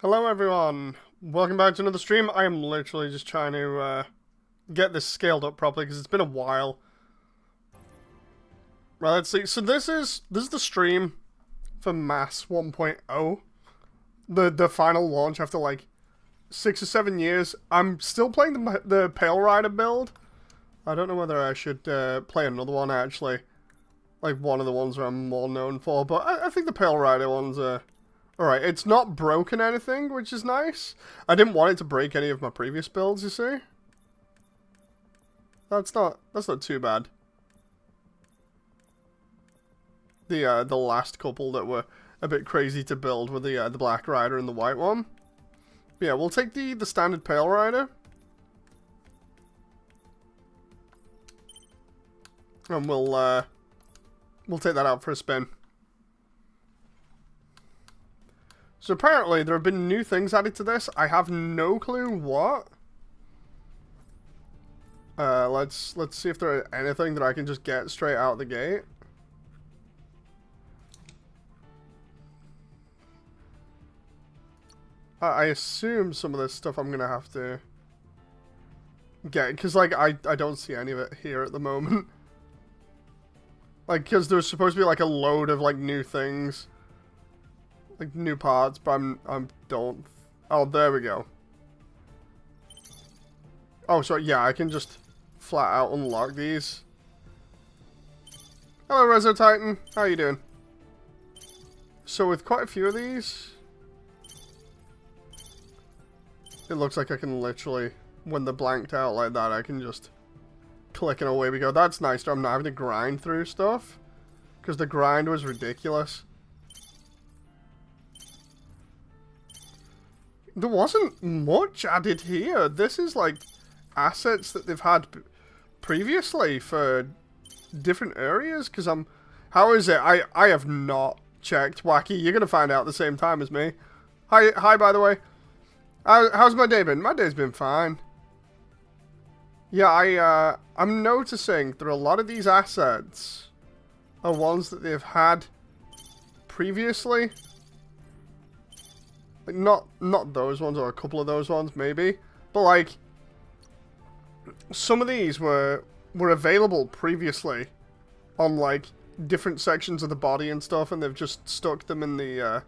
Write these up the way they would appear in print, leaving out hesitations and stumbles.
Hello everyone, welcome back to another stream. I am literally just trying to get this scaled up properly because it's been a while. Right, let's see. So this is the stream for M.A.S.S 1.0. The final launch after like 6 or 7 years. I'm still playing the Pale Rider build. I don't know whether I should play another one actually. Like one of the ones that I'm more known for, but I think the Pale Rider one's alright. It's not broken anything, which is nice. I didn't want it to break any of my previous builds, you see. That's not too bad. The last couple that were a bit crazy to build were the Black Rider and the White one. But yeah, we'll take the standard Pale Rider. And we'll take that out for a spin. So apparently there have been new things added to this. I have no clue what. Let's see if there are anything that I can just get straight out the gate. I assume some of this stuff I'm gonna have to get, because like I don't see any of it here at the moment. Like, because there's supposed to be like a load of like new things. Like new parts, but I don't. Oh, there we go. Oh, so yeah, I can just flat out unlock these. Hello, Rezo Titan. How you doing? So with quite a few of these, it looks like I can literally, when they're blanked out like that, I can just click and away we go. That's nice. I'm not having to grind through stuff, because the grind was ridiculous. There wasn't much added here. This is like assets that they've had previously for different areas. Because how is it? I have not checked. Wacky, you're gonna find out at the same time as me. Hi. By the way, how's my day been? My day's been fine. Yeah, I'm noticing that a lot of these assets are ones that they've had previously. Like, not those ones, or a couple of those ones, maybe. But, like, some of these were available previously on, like, different sections of the body and stuff, and they've just stuck them in the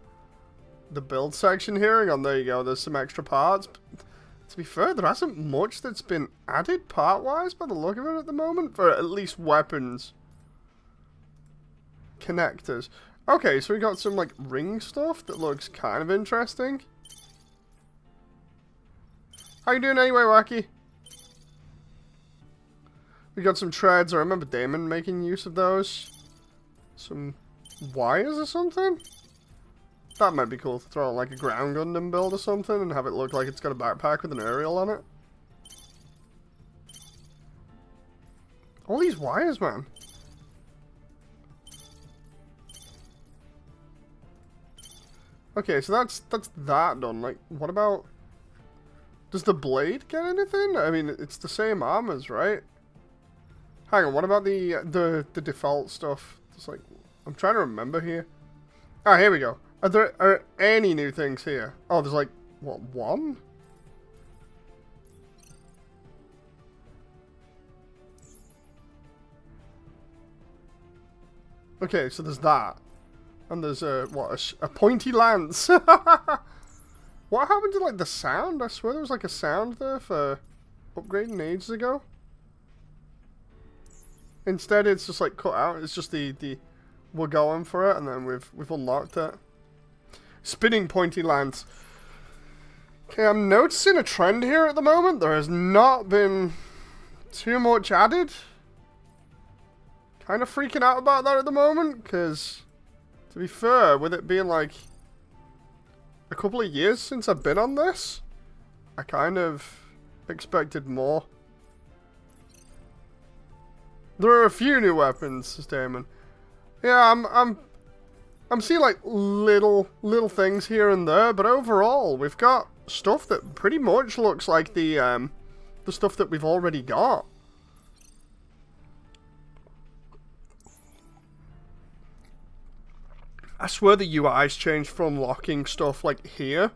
build section here. And there you go, there's some extra parts. But, to be fair, there hasn't much that's been added part-wise by the look of it at the moment, for at least weapons. Connectors. Okay, so we got some, like, ring stuff that looks kind of interesting. How you doing anyway, Wacky? We got some treads. I remember Damon making use of those. Some wires or something? That might be cool to throw on, like, a ground Gundam build or something and have it look like it's got a backpack with an aerial on it. All these wires, man. Okay, so that's that done. Like, what about... Does the blade get anything? I mean, it's the same armors, right? Hang on, what about the default stuff? It's like, I'm trying to remember here. Ah, here we go. Are any new things here? Oh, there's like, what, one? Okay, so there's that. And there's a pointy lance. What happened to, like, the sound? I swear there was, like, a sound there for upgrading ages ago. Instead, it's just, like, cut out. It's just we're going for it, and then we've unlocked it. Spinning pointy lance. Okay, I'm noticing a trend here at the moment. There has not been too much added. Kind of freaking out about that at the moment, because... To be fair, with it being like a couple of years since I've been on this, I kind of expected more. There are a few new weapons, says Damon. Yeah, I'm seeing like little things here and there, but overall we've got stuff that pretty much looks like the stuff that we've already got. I swear the UI's changed for unlocking stuff like here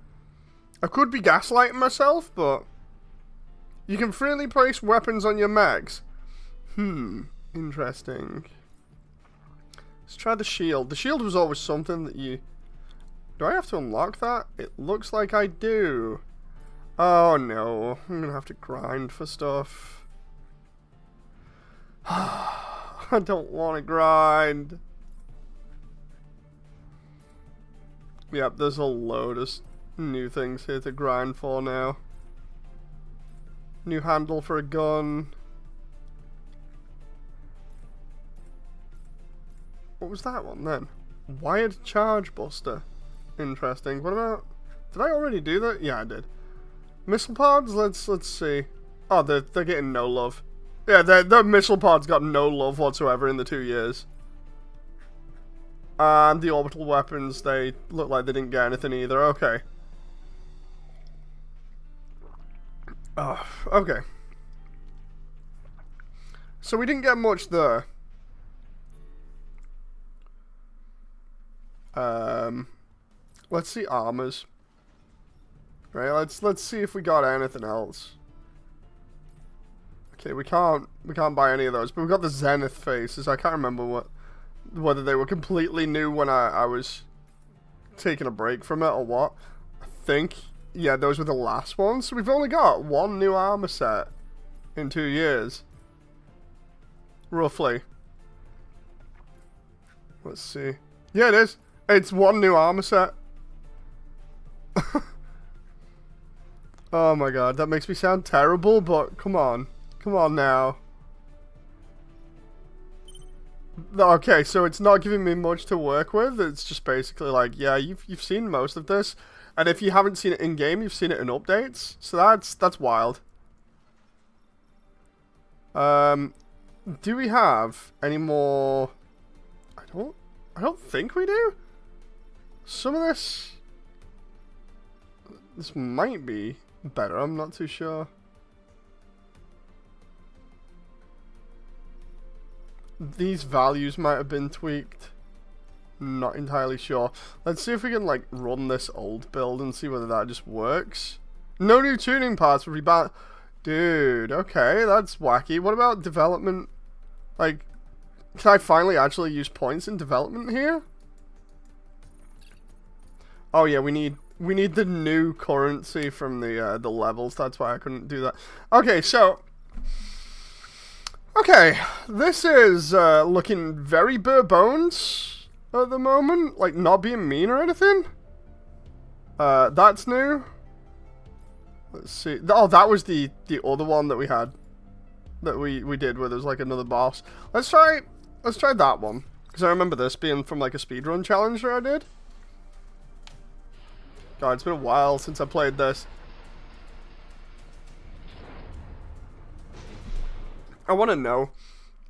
I could be gaslighting myself, but you can freely place weapons on your mags. Interesting. Let's try the shield. The shield was always something that you... Do I have to unlock that? It looks like I do. Oh no, I'm gonna have to grind for stuff. I don't want to grind. Yep, there's a load of new things here to grind for now. New handle for a gun. What was that one then? Wired charge buster. Interesting. What about... Did I already do that? Yeah, I did. Missile pods? Let's see. Oh, they're getting no love. Yeah, the missile pods got no love whatsoever in the 2 years. And the orbital weapons, they look like they didn't get anything either. Okay. Oh, okay. So we didn't get much there. Let's see armors. Right, let's see if we got anything else. Okay, we can't buy any of those, but we got the Zenith faces. I can't remember whether they were completely new when I was taking a break from it or what. I think, yeah, those were the last ones. So we've only got one new armor set in 2 years. Roughly. Let's see. Yeah, it is. It's one new armor set. Oh my god, that makes me sound terrible, but come on. Come on now. Okay, so it's not giving me much to work with. It's just basically like, yeah, you've seen most of this, and if you haven't seen it in game, you've seen it in updates. So that's wild. Do we have any more? I don't think we do. Some of this might be better. I'm not too sure. These values might have been tweaked. Not entirely sure. Let's see if we can like run this old build and see whether that just works. No new tuning parts will be bad. Dude, okay, that's wacky. What about development? Like, can I finally actually use points in development here? Oh yeah, we need the new currency from the levels. That's why I couldn't do that. Okay, so okay, this is looking very bare bones at the moment. Like, not being mean or anything. That's new. Let's see. Oh, that was the other one that we had. That we did where there's like another boss. Let's try that one. Because I remember this being from like a speedrun challenge that I did. God, it's been a while since I played this. I want to know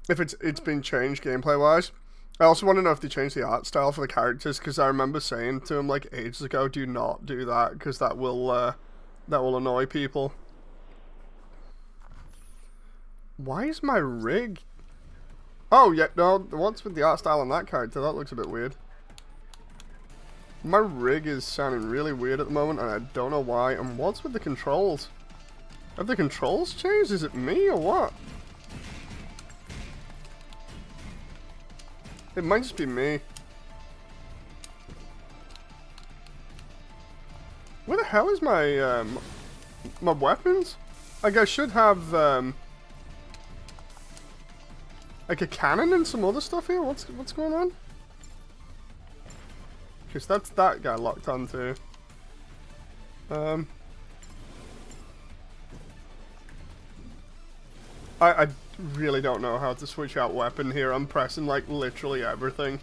if it's been changed gameplay-wise. I also want to know if they changed the art style for the characters, because I remember saying to him like ages ago, do not do that, because that will annoy people. Why is my rig... Oh, yeah, no, what's with the art style on that character? That looks a bit weird. My rig is sounding really weird at the moment, and I don't know why. And what's with the controls? Have the controls changed? Is it me or what? It might just be me. Where the hell is my my weapons? Like, I should have like a cannon and some other stuff here. What's going on? Because that's that guy locked onto. I really don't know how to switch out weapon here. I'm pressing like literally everything.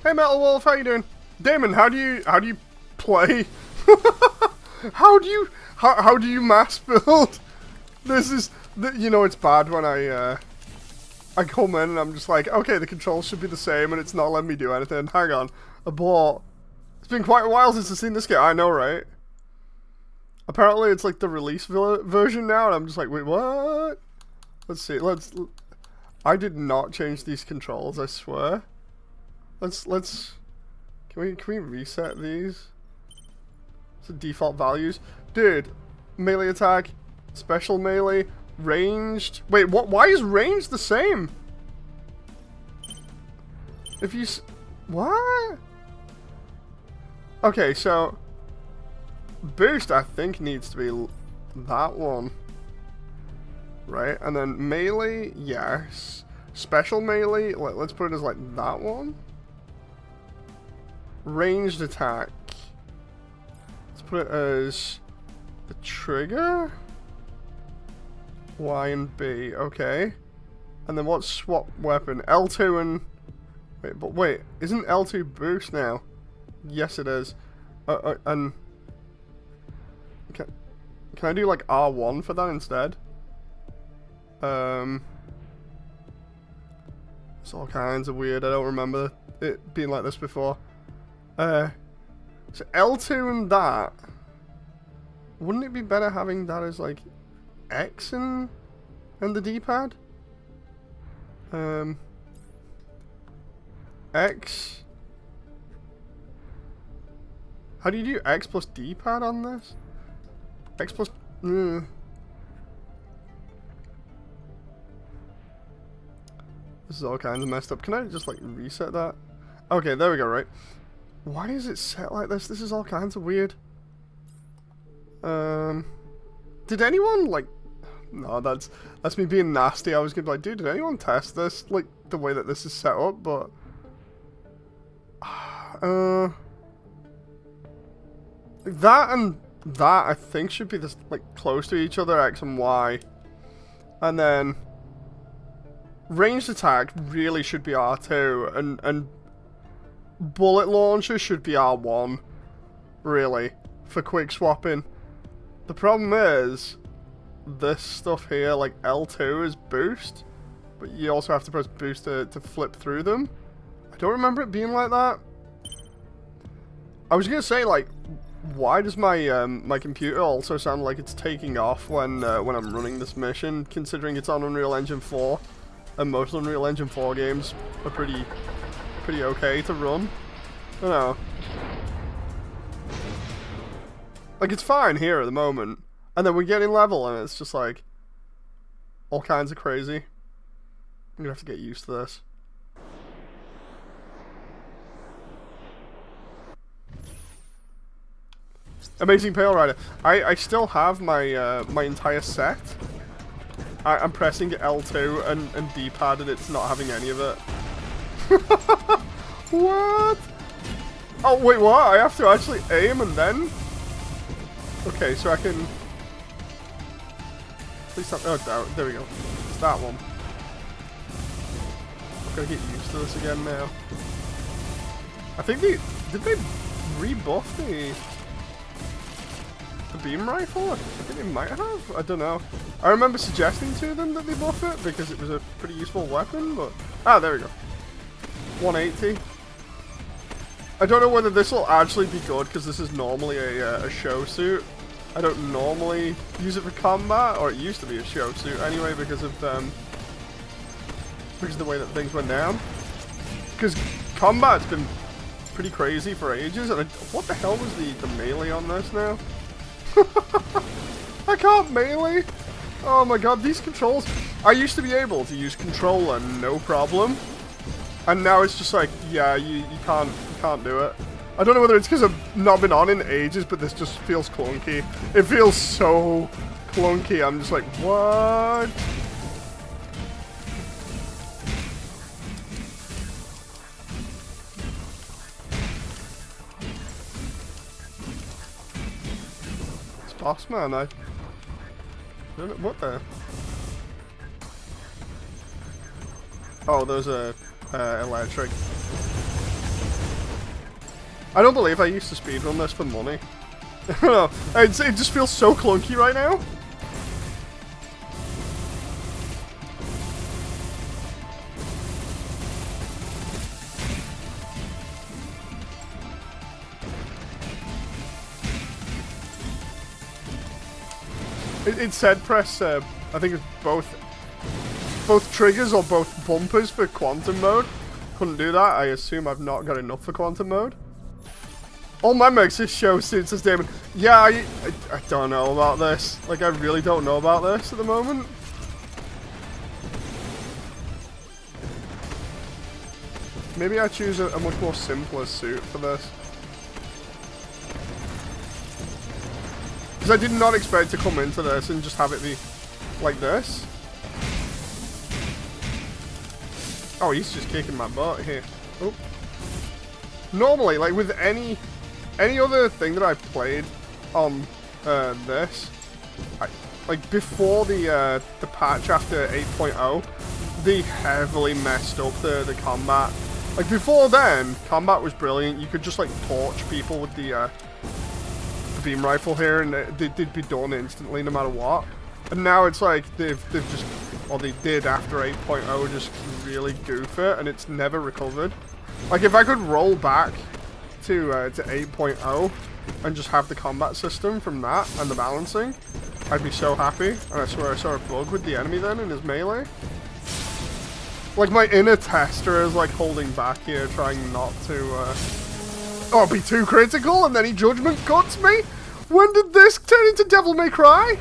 Hey Metal Wolf, how you doing? Damon, how do you play? how do you mass build? This is you know, it's bad when I come in and I'm just like, okay, the controls should be the same, and it's not letting me do anything. Hang on, abort. It's been quite a while since I've seen this game. I know, right? Apparently, it's like the release version now, and I'm just like, wait, what? Let's see. I did not change these controls, I swear. Let's can we reset these to default values? Dude, melee attack, special melee, ranged. Wait, what? Why is ranged the same? If you what? Okay, so boost I think needs to be that one, right? And then melee, yes. Special melee, let's put it as like that one. Ranged attack, let's put it as the trigger. Y and B, okay. And then what's swap weapon? L2 and... Wait, isn't L2 boost now? Yes, it is. And... Can I do like R1 for that instead? It's all kinds of weird. I don't remember it being like this before. So L2 and that... Wouldn't it be better having that as like X and the D-pad? X. How do you do X plus D-pad on this? X plus... This is all kinds of messed up. Can I just like reset that? Okay, there we go, right? Why is it set like this? This is all kinds of weird. Did anyone like... No, that's me being nasty. I was gonna be like, dude, did anyone test this? Like, the way that this is set up, but... that and that, I think, should be this, like, close to each other, X and Y. And then... Ranged attack really should be R2, and bullet launcher should be R1, really, for quick swapping. The problem is, this stuff here, like L2 is boost, but you also have to press boost to flip through them. I don't remember it being like that. I was gonna say, like, why does my my computer also sound like it's taking off when I'm running this mission, considering it's on Unreal Engine 4, and most Unreal Engine 4 games are pretty okay to run. I don't know. Like, it's fine here at the moment, and then we get in level and it's just like all kinds of crazy. I'm gonna have to get used to this. Amazing Pale Rider. I still have my my entire set. I'm pressing L2 and D-pad and it's not having any of it. What? Oh wait, what? I have to actually aim and then? Okay, so I can... Please stop. Oh, there we go. It's that one. I'm gonna get used to this again now. I think they... Did they rebuff the beam rifle? I think they might have. I don't know. I remember suggesting to them that they buff it because it was a pretty useful weapon, but... Ah, there we go. 180. I don't know whether this will actually be good because this is normally a show suit. I don't normally use it for combat, or it used to be a show suit anyway because of the way that things went down. Because combat's been pretty crazy for ages, and what the hell was the melee on this now? I can't melee. Oh my god, these controls. I used to be able to use controller no problem, and now it's just like, yeah, you can't do it. I don't know whether it's because I've not been on in ages, but this just feels clunky. It feels so clunky. I'm just like, what? It's boss man. I don't know what the. Oh, those are electric. I don't believe I used to speedrun this for money. I don't know. It just feels so clunky right now. It said press, I think it's both triggers or both bumpers for quantum mode. couldn't do that, I assume I've not got enough for quantum mode. All my mechs show suits as Damon. Yeah, I don't know about this. Like, I really don't know about this at the moment. Maybe I choose a much more simpler suit for this. Because I did not expect to come into this and just have it be like this. Oh, he's just kicking my butt here. Oh. Normally, like with any other thing that I've played on this, like before the patch after 8.0, they heavily messed up the combat. Like before then, combat was brilliant. You could just like torch people with the beam rifle here, and they'd be done instantly, no matter what. And now it's like they've just, or they did after 8.0, just really goof it, and it's never recovered. Like if I could roll back to 8.0 and just have the combat system from that and the balancing, I'd be so happy. And I swear I saw a bug with the enemy then in his melee. Like my inner tester is like holding back here, trying not to be too critical, and then he judgment cuts me? When did this turn into Devil May Cry?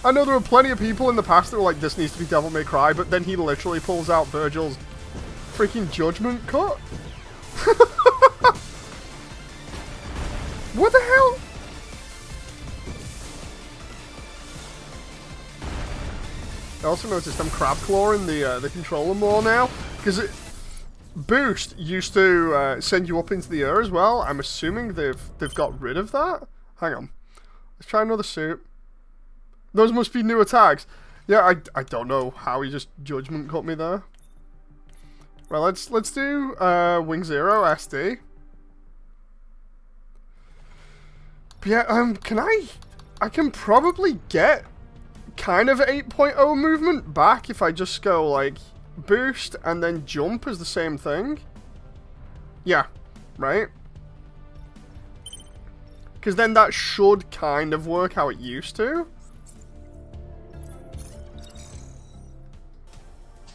I know there were plenty of people in the past that were like, this needs to be Devil May Cry, but then he literally pulls out Virgil's freaking judgment cut. What the hell? I also noticed I'm crab clawing the controller more now, because boost used to send you up into the air as well. I'm assuming they've got rid of that. Hang on, let's try another suit. Those must be new attacks. Yeah, I don't know how he just judgment cut me there. Well, let's do Wing Zero SD. But yeah, I can probably get kind of 8.0 movement back if I just go like boost and then jump is the same thing. Yeah, right? Because then that should kind of work how it used to.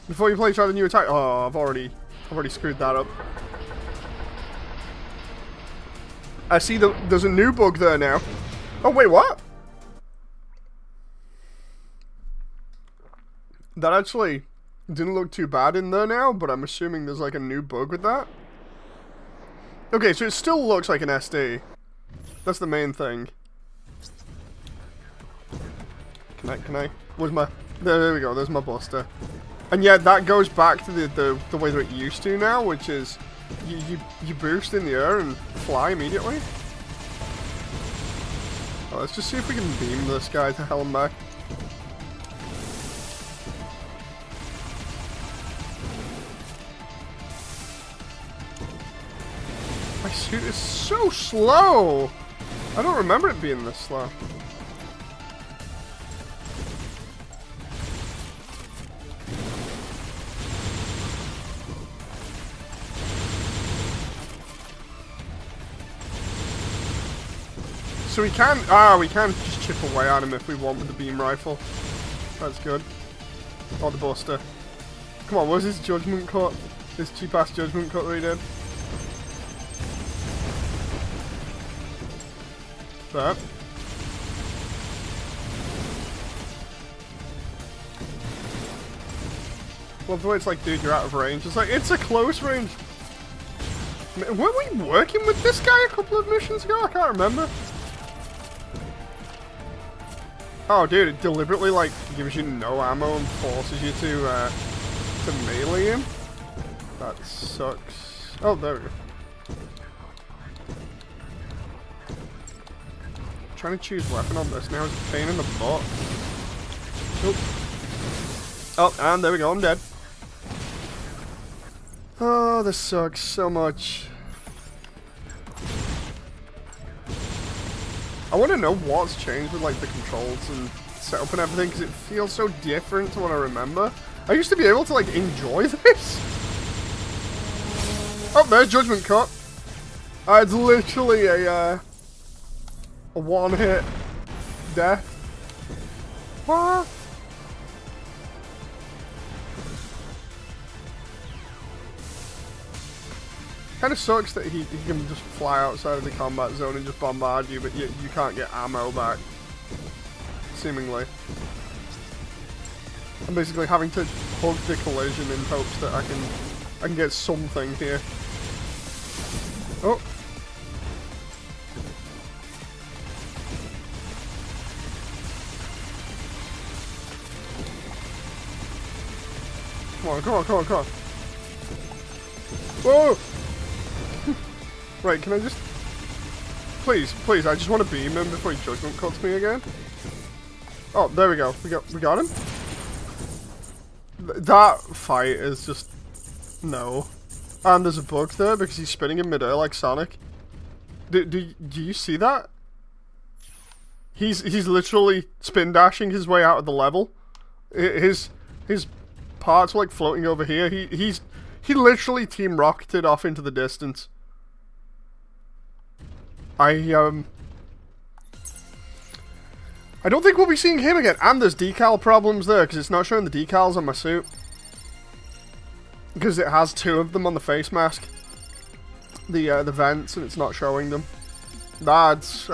Before you play, try the new attack. Oh, I've already screwed that up. I see there's a new bug there now. Oh wait, what? That actually didn't look too bad in there now, but I'm assuming there's like a new bug with that. Okay, so it still looks like an SD. That's the main thing. Can I? Where's my... There we go, there's my buster. And yeah, that goes back to the way that it used to now, which is you boost in the air and fly immediately. Oh, let's just see if we can beam this guy to hell and back. My suit is so slow! I don't remember it being this slow. So we can just chip away at him if we want with the beam rifle. That's good. Or the buster. Come on, where's his judgment cut? This cheap ass judgment cut that he did. That. Love the way it's like, dude, you're out of range. It's like, it's a close range. Weren't we working with this guy a couple of missions ago? I can't remember. Oh, dude, it deliberately, like, gives you no ammo and forces you to melee him. That sucks. Oh, there we go. Trying to choose weapon on this now is a pain in the butt. Oh, and there we go, I'm dead. Oh, this sucks so much. I want to know what's changed with like the controls and setup and everything, because it feels so different to what I remember. I used to be able to like enjoy this. Oh, there's judgment cut. It's literally a one-hit death. What? Kind of sucks that he can just fly outside of the combat zone and just bombard you, but you can't get ammo back. Seemingly. I'm basically having to hug the collision in hopes that I can get something here. Oh. Come on, come on, come on, come on. Whoa! Right, can I just... Please, please, I just want to beam him before he judgment cuts me again. Oh, there we go. We got him? That fight is just... No. And there's a bug there because he's spinning in midair like Sonic. Do you see that? He's literally spin dashing his way out of the level. His parts are like floating over here. He literally team rocketed off into the distance. I don't think we'll be seeing him again. And there's decal problems there because it's not showing the decals on my suit. Because it has two of them on the face mask. The vents, and it's not showing them. That's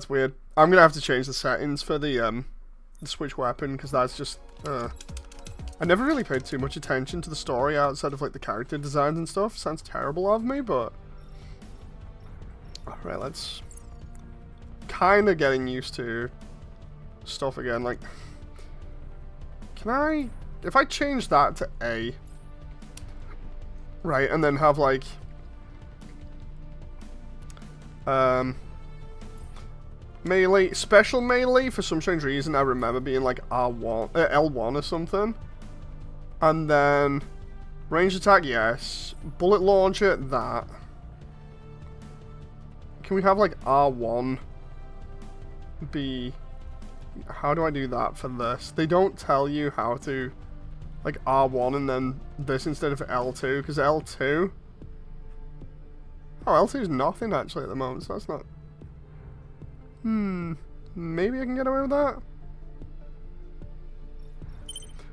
weird. I'm gonna have to change the settings for the switch weapon because that's just I never really paid too much attention to the story outside of like the character designs and stuff. Sounds terrible of me, but alright, let's kind of getting used to stuff again. Like, can I, if I change that to A, right, and then have like melee, special melee, for some strange reason I remember being like R1, L1 or something, and then range attack, yes, bullet launcher, that. Can we have like R1 be... How do I do that for this? They don't tell you how to like R1 and then this instead of L2, because L2... Oh, L2 is nothing actually at the moment, so that's not... Maybe I can get away with that?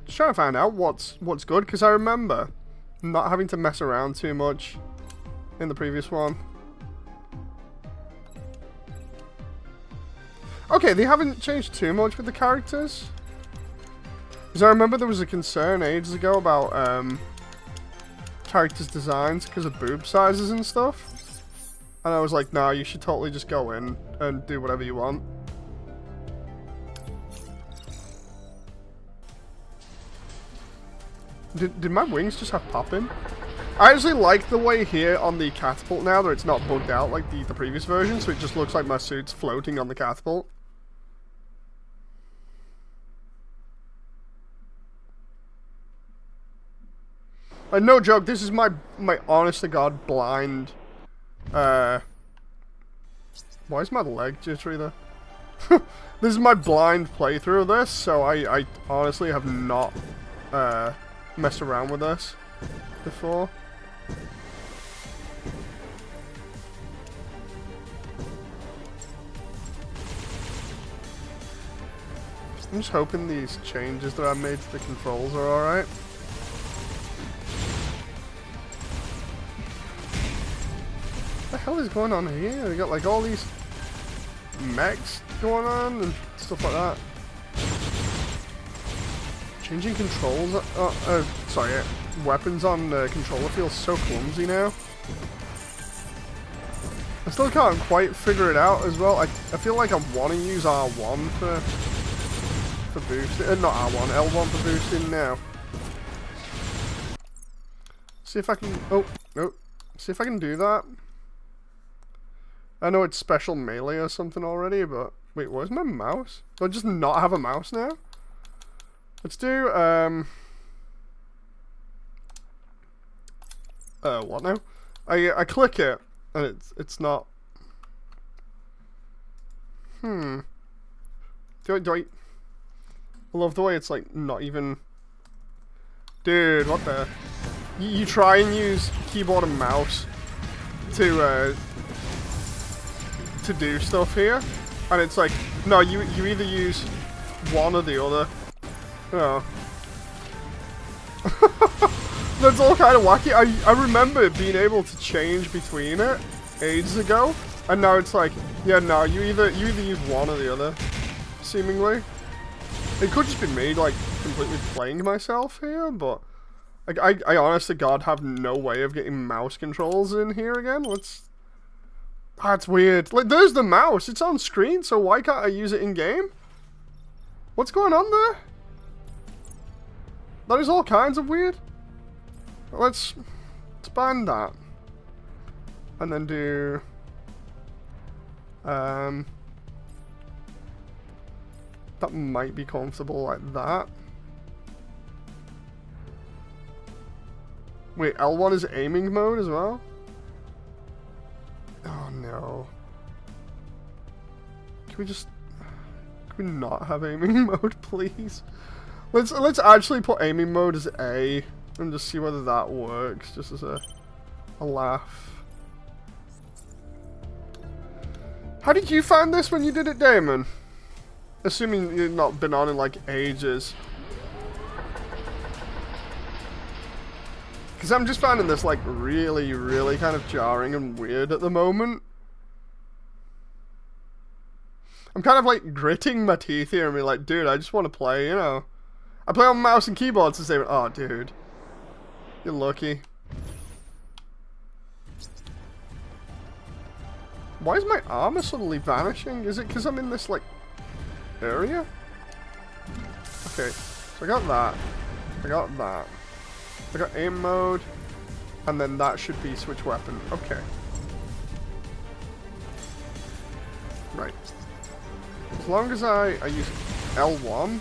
Just trying to find out what's good, because I remember not having to mess around too much in the previous one. Okay, they haven't changed too much with the characters. Because I remember there was a concern ages ago about characters' designs because of boob sizes and stuff. And I was like, nah, you should totally just go in and do whatever you want. Did my wings just have pop-in? I actually like the way here on the catapult now that it's not bugged out like the previous version, so it just looks like my suit's floating on the catapult. And no joke, this is my honest to god blind... Why is my leg jittery there? This is my blind playthrough of this, so I honestly have not messed around with this before. I'm just hoping these changes that I made to the controls are alright. What the hell is going on here? We got like all these mechs going on and stuff like that. Changing controls, sorry, weapons on the controller feels so clumsy now. I still can't quite figure it out as well. I feel like I want to use R1 for boosting, not R1, L1 for boosting now. See if I can, oh, no, see if I can do that. I know it's special melee or something already, but wait, where's my mouse? Do I just not have a mouse now? Let's do what now? I click it and it's not. Do I love the way it's like not even. Dude, what the? You try and use keyboard and mouse to do stuff here, and it's like, no, you either use one or the other. Oh. That's all kind of wacky. I remember being able to change between it ages ago, and now it's like, yeah, no, you either use one or the other, seemingly. It could just be me, like, completely playing myself here, but like, I honest to God have no way of getting mouse controls in here again. That's weird. Like, there's the mouse. It's on screen, so why can't I use it in game? What's going on there? That is all kinds of weird. Let's ban that. And then do... that might be comfortable like that. Wait, L1 is aiming mode as well? Oh no. Can we not have aiming mode, please? Let's actually put aiming mode as A and just see whether that works, just as a laugh. How did you find this when you did it, Damon? Assuming you've not been on in like ages. Because I'm just finding this like really, really kind of jarring and weird at the moment. I'm kind of like gritting my teeth here and be like, dude, I just want to play, you know. I play on mouse and keyboard since they went, oh, dude. You're lucky. Why is my armor suddenly vanishing? Is it because I'm in this, like, area? Okay, so I got that. I got that. I got aim mode. And then that should be switch weapon. Okay. Right. As long as I use L1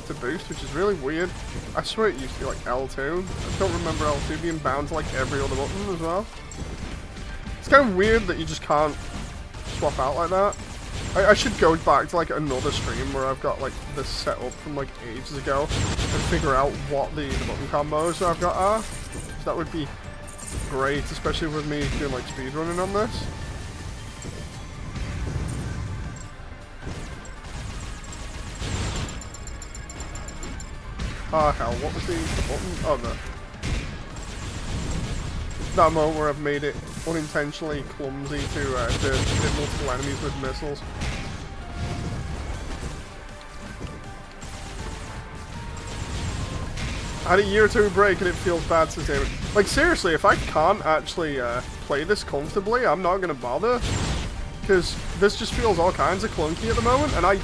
to boost, which is really weird. I swear it used to be like L2. I don't remember L2 being bound to like every other button as well. It's kind of weird that you just can't swap out like that. I should go back to like another stream where I've got like this set up from like ages ago and figure out what the button combos that I've got are. So that would be great, especially with me doing like speedrunning on this. Oh hell, what was the button? Oh no. That moment where I've made it unintentionally clumsy to hit multiple enemies with missiles. I had a year or two break and it feels bad since David. Like seriously, if I can't actually play this comfortably, I'm not gonna bother. Because this just feels all kinds of clunky at the moment, and I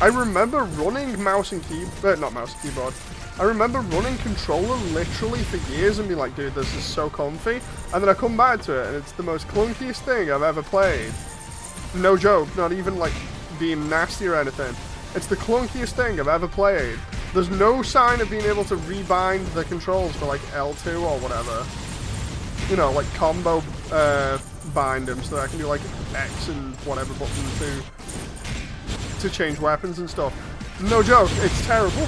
remember running mouse and keyboard, not mouse and keyboard. I remember running controller literally for years and be like, dude, this is so comfy. And then I come back to it and it's the most clunkiest thing I've ever played. No joke, not even like being nasty or anything. It's the clunkiest thing I've ever played. There's no sign of being able to rebind the controls for like L2 or whatever. You know, like combo bind them so that I can do like X and whatever button to change weapons and stuff. No joke, it's terrible.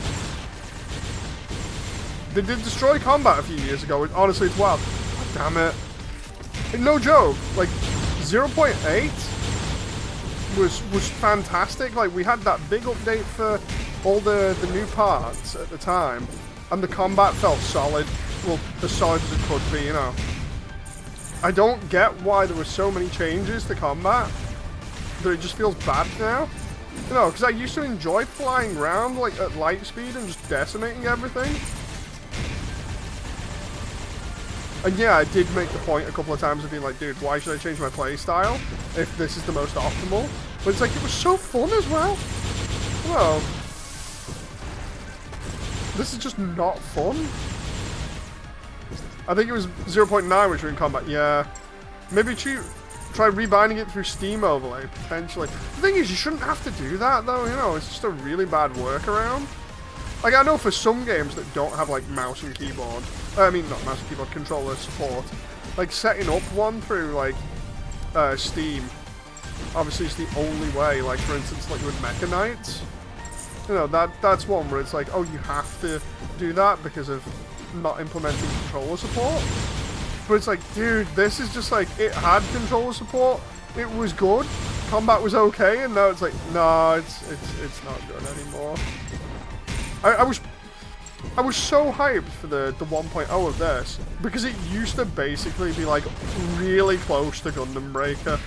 They did destroy combat a few years ago. Honestly, it's wild. God damn it. No joke. Like, 0.8 was fantastic. Like, we had that big update for all the new parts at the time. And the combat felt solid. Well, as solid as it could be, you know. I don't get why there were so many changes to combat. That it just feels bad now. You know, because I used to enjoy flying around, like, at light speed and just decimating everything. And yeah, I did make the point a couple of times of being like, dude, why should I change my playstyle if this is the most optimal? But it's like, it was so fun as well. No. This is just not fun. I think it was 0.9 which were in combat. Yeah. Maybe try rebinding it through Steam overlay, potentially. The thing is, you shouldn't have to do that, though, you know. It's just a really bad workaround. Like, I know for some games that don't have, like, mouse and keyboard, I mean, not mouse and keyboard, controller support, like, setting up one through, like, Steam, obviously it's the only way, like, for instance, like, with Mecha Knights, you know, that's one where it's like, oh, you have to do that because of not implementing controller support, but it's like, dude, this is just, like, it had controller support, it was good, combat was okay, and now it's like, no, it's not good anymore. I was I was so hyped for the 1.0 of this, because it used to basically be like really close to Gundam Breaker.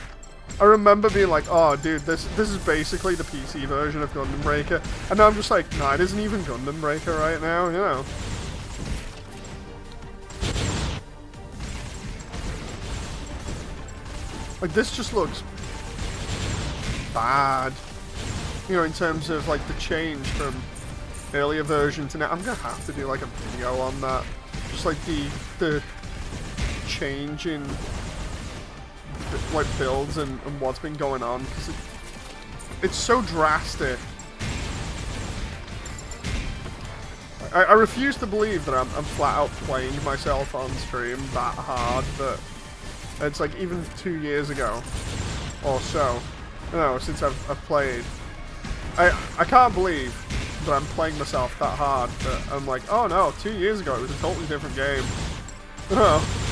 I remember being like, oh dude, this is basically the PC version of Gundam Breaker, and now I'm just like, nah, it isn't even Gundam Breaker right now, you know. Like, this just looks bad, you know, in terms of like the change from earlier version to now. I'm gonna have to do like a video on that, just like the change in like builds and what's been going on, because it's so drastic. I refuse to believe that I'm flat out playing myself on stream that hard, but it's like even 2 years ago or so, you know, since I've played. I can't believe that I'm playing myself that hard, but I'm like, oh no, 2 years ago it was a totally different game. Oh.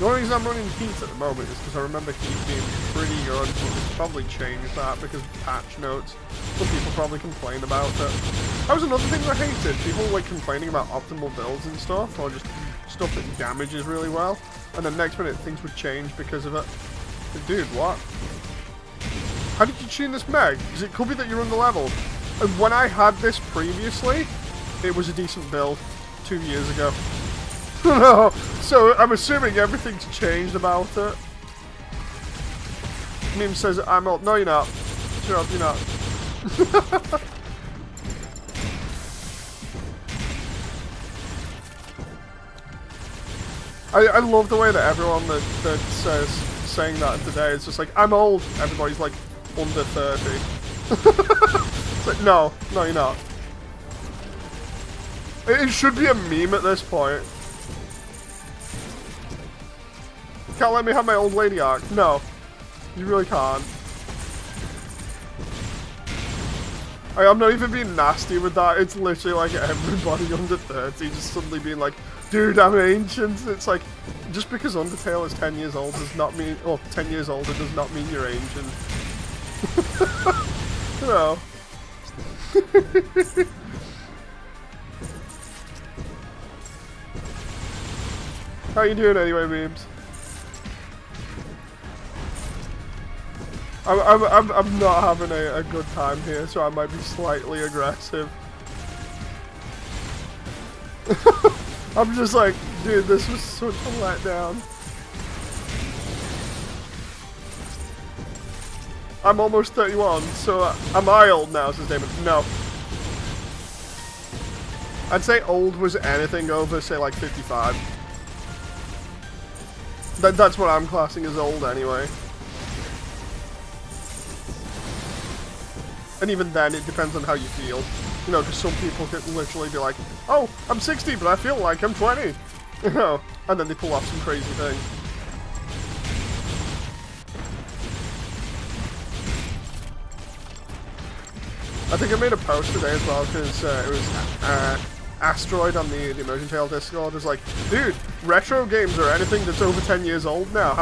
The only reason I'm running Heat at the moment is because I remember Heat being pretty good, but we've probably changed that because of patch notes. Some people probably complain about it. That was another thing I hated, people like complaining about optimal builds and stuff, or just stuff that damages really well, and then next minute things would change because of it. But dude, what? How did you tune this Meg? Because it could be that you're under leveled. And when I had this previously, it was a decent build 2 years ago. No, so I'm assuming everything's changed about it. Meme says I'm old. No, you're not. Shut up, you're not. I love the way that everyone that says saying that today is just like, I'm old. Everybody's like under 30. It's like, no, you're not. It should be a meme at this point. Can't let me have my old lady arc. No. You really can't. I'm not even being nasty with that. It's literally like everybody under 30 just suddenly being like, dude, I'm ancient. It's like, just because Undertale is 10 years old does not mean, or 10 years older does not mean you're ancient. You know. How you doing anyway, memes? I'm not having a good time here, so I might be slightly aggressive. I'm just like, dude, this was such a letdown. I'm almost 31, so am I old now, says Damon? No. I'd say old was anything over, say, like 55. That's what I'm classing as old anyway. And even then, it depends on how you feel. You know, because some people can literally be like, oh, I'm 60, but I feel like I'm 20. You know, and then they pull off some crazy thing. I think I made a post today as well, because it was Asteroid on the Immersion Tale Discord was like, dude, retro games or anything that's over 10 years old now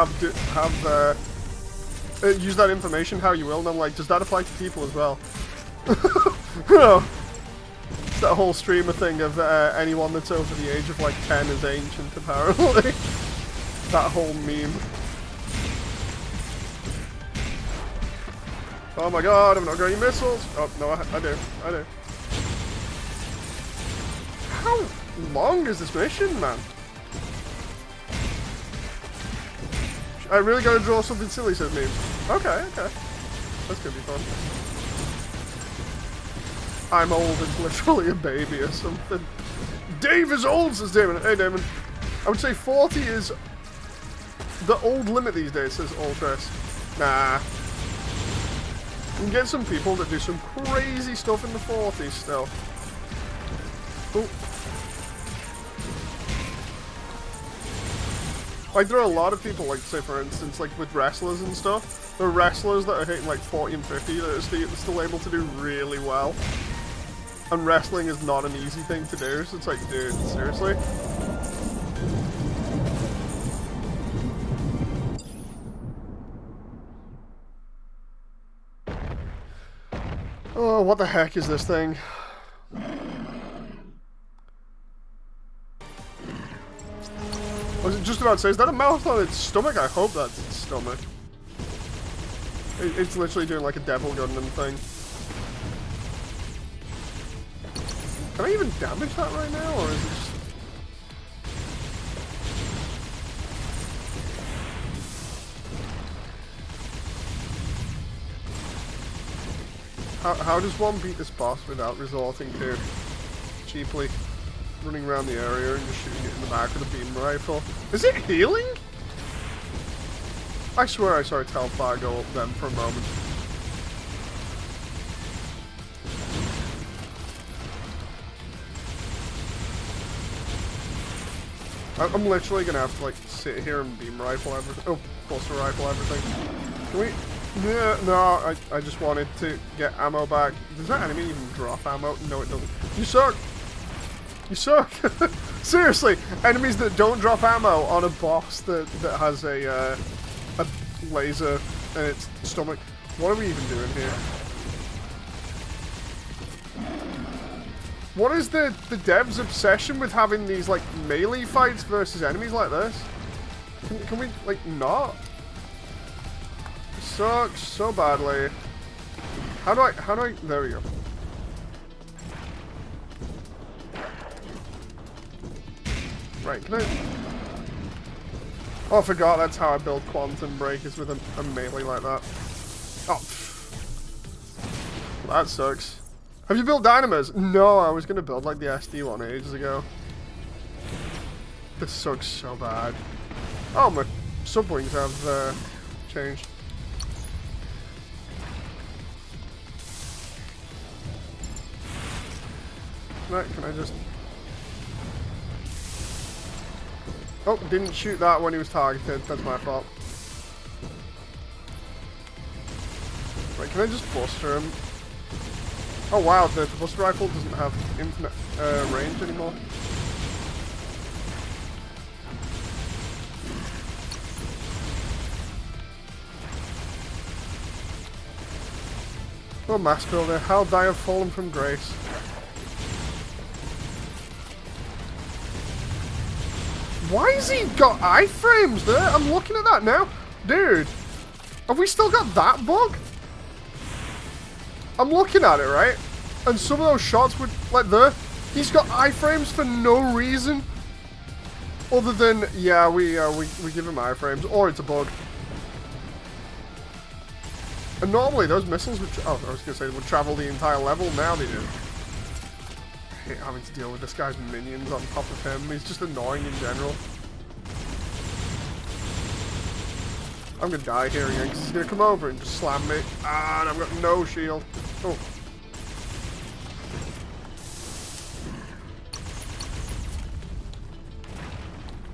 use that information how you will, and I'm like, does that apply to people as well? You know, it's that whole streamer thing of anyone that's over the age of like 10 is ancient, apparently. That whole meme. Oh my god, I'm not got any missiles! Oh, no, I do. How long is this mission, man? I really gotta draw something silly, says me. Okay. That's gonna be fun. I'm old and literally a baby or something. Dave is old, says Damon. Hey, Damon. I would say 40 is the old limit these days, says Ultras. Nah. You can get some people that do some crazy stuff in the 40s still. Ooh. Like, there are a lot of people, like, say, for instance, like, with wrestlers and stuff, there are wrestlers that are hitting, like, 40 and 50 that are still able to do really well. And wrestling is not an easy thing to do, so it's like, dude, seriously? Oh, what the heck is this thing? I was just about to say, is that a mouth on its stomach? I hope that's its stomach. It's literally doing like a devil Gundam thing. Can I even damage that right now, or is it just... How does one beat this boss without resorting to cheaply running around the area and just shooting it in the back with a beam rifle? Is it healing? I swear I saw a Hellfire go up then for a moment. I'm literally gonna have to like sit here and beam rifle everything. Oh, buster rifle everything. Can we? Yeah, no, I just wanted to get ammo back. Does that enemy even drop ammo? No, it doesn't. You suck! You suck! Seriously, enemies that don't drop ammo on a boss that has a laser in its stomach. What are we even doing here? What is the devs' obsession with having these like melee fights versus enemies like this? Can we like not? It sucks so badly. How do I there we go. Right, can I... Oh, I forgot that's how I build quantum breakers with a melee like that. Oh, that sucks. Have you built dynamas? No, I was gonna build like the SD one ages ago. This sucks so bad. Oh, my subwings have changed. Right, can I just... Oh, didn't shoot that when he was targeted. That's my fault. Right, can I just buster him? Oh wow, the buster rifle doesn't have infinite range anymore. Oh, mass builder, how I have fallen from grace. Why has he got iframes there? I'm looking at that now. Dude, have we still got that bug? I'm looking at it, right? And some of those shots would, like there, he's got iframes for no reason. Other than, yeah, we give him iframes, or it's a bug. And normally those missiles would, oh, I was going to say, would travel the entire level, now they do. I hate having to deal with this guy's minions on top of him, he's just annoying in general. I'm going to die here again, because he's going to come over and just slam me. Ah, and I've got no shield. Oh.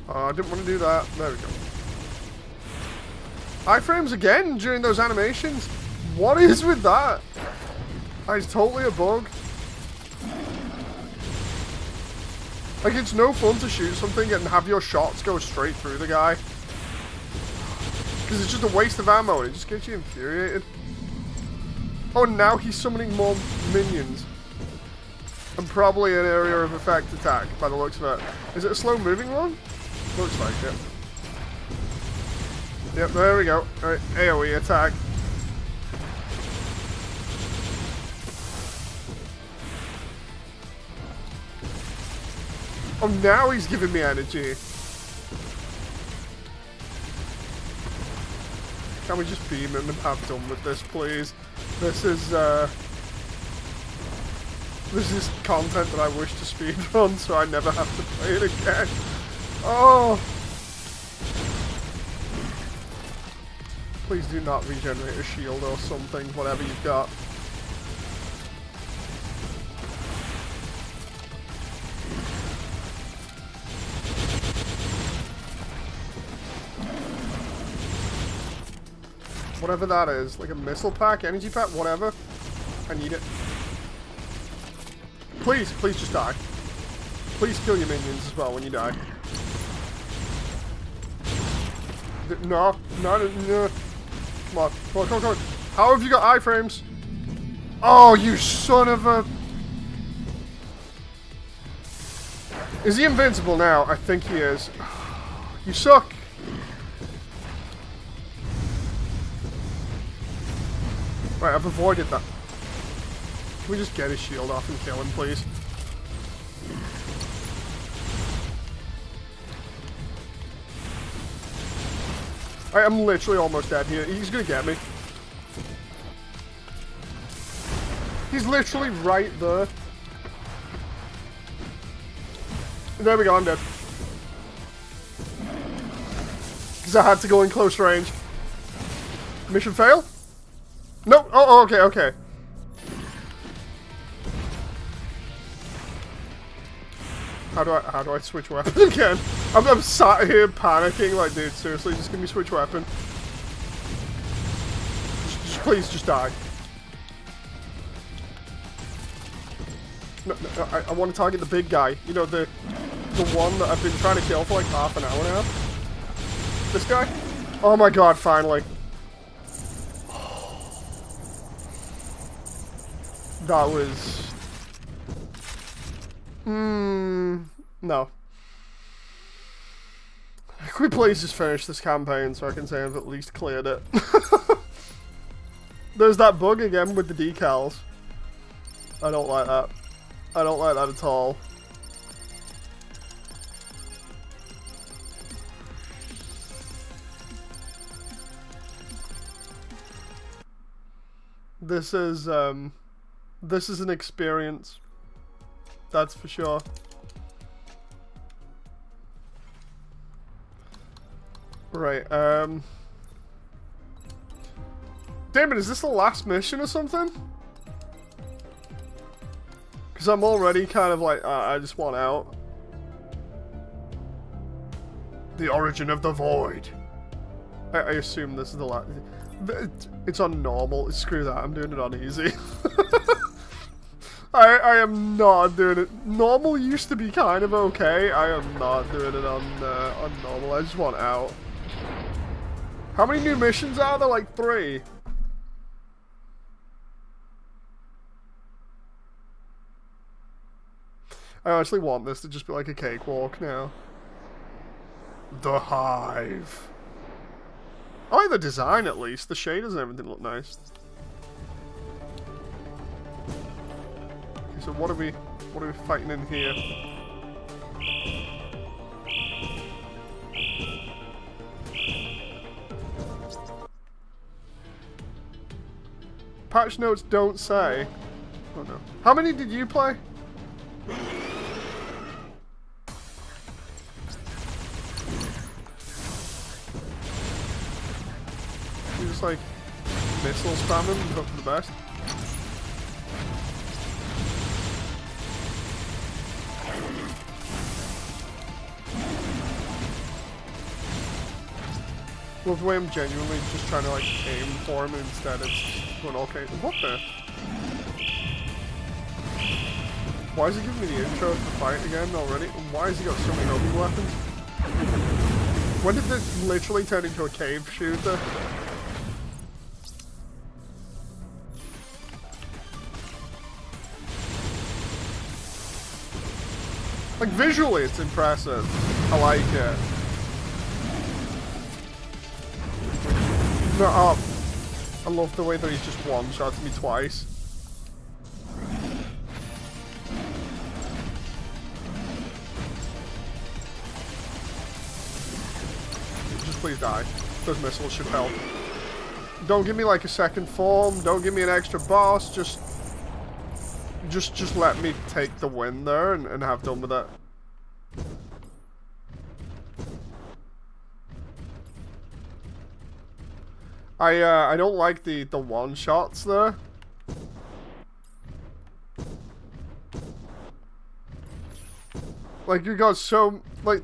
Oh, I didn't want to do that. There we go. Iframes again during those animations. What is with that? That is totally a bug. Like, it's no fun to shoot something and have your shots go straight through the guy. Because it's just a waste of ammo and it just gets you infuriated. Oh, and now he's summoning more minions. And probably an area of effect attack, by the looks of it. Is it a slow moving one? Looks like it. Yep, there we go. Alright, AoE attack. Oh, now he's giving me energy. Can we just beam him and have done with this, please? This is content that I wish to speedrun, so I never have to play it again. Oh! Please do not regenerate a shield or something, whatever you've got. Whatever that is, like a missile pack, energy pack, whatever. I need it. Please, please just die. Please kill your minions as well when you die. No, no, no. Come on, come on, come on, come on. How have you got iframes? Oh, you son of a... Is he invincible now? I think he is. You suck. Right, I've avoided that. Can we just get his shield off and kill him, please? I am literally almost dead here. He's gonna get me. He's literally right there. There we go, I'm dead. Because I had to go in close range. Mission fail? No. Oh, okay, okay. How do I switch weapon again? I'm sat here panicking, like, dude, seriously, just give me switch weapon. Just please, just die. No, I want to target the big guy. You know, the one that I've been trying to kill for like half an hour now. This guy? Oh my god, finally. That was... no. Can we please just finish this campaign so I can say I've at least cleared it? There's that bug again with the decals. I don't like that. I don't like that at all. This is an experience. That's for sure. Right, damn it, is this the last mission or something? Because I'm already kind of like, I just want out. The origin of the void. I assume this is the last. It's on normal. Screw that, I'm doing it on easy. I am not doing it. Normal used to be kind of okay. I am not doing it on normal. I just want out. How many new missions are there? Like 3. I actually want this to just be like a cakewalk now. The Hive. I like the design at least. The shaders and everything look nice. Okay, so what are we fighting in here? Patch notes don't say. Oh no. How many did you play? You just like missile spamming and hope for the best. Love the way I'm genuinely just trying to like aim for him and instead it's going okay. What the? Why is he giving me the intro to the fight again already? And why has he got so many homing weapons? When did this literally turn into a cave shooter? Like visually it's impressive. I like it. No, I love the way that he's just one-shotted me twice. Just please die. Those missiles should help. Don't give me like a second form. Don't give me an extra boss. Just let me take the win there and have done with it. I don't like the one shots there. Like we got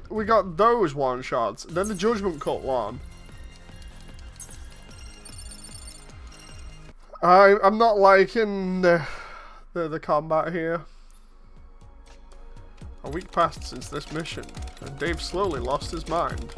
we got those one shots, then the Judgment Cut one. I'm not liking the combat here. A week passed since this mission, and Dave slowly lost his mind.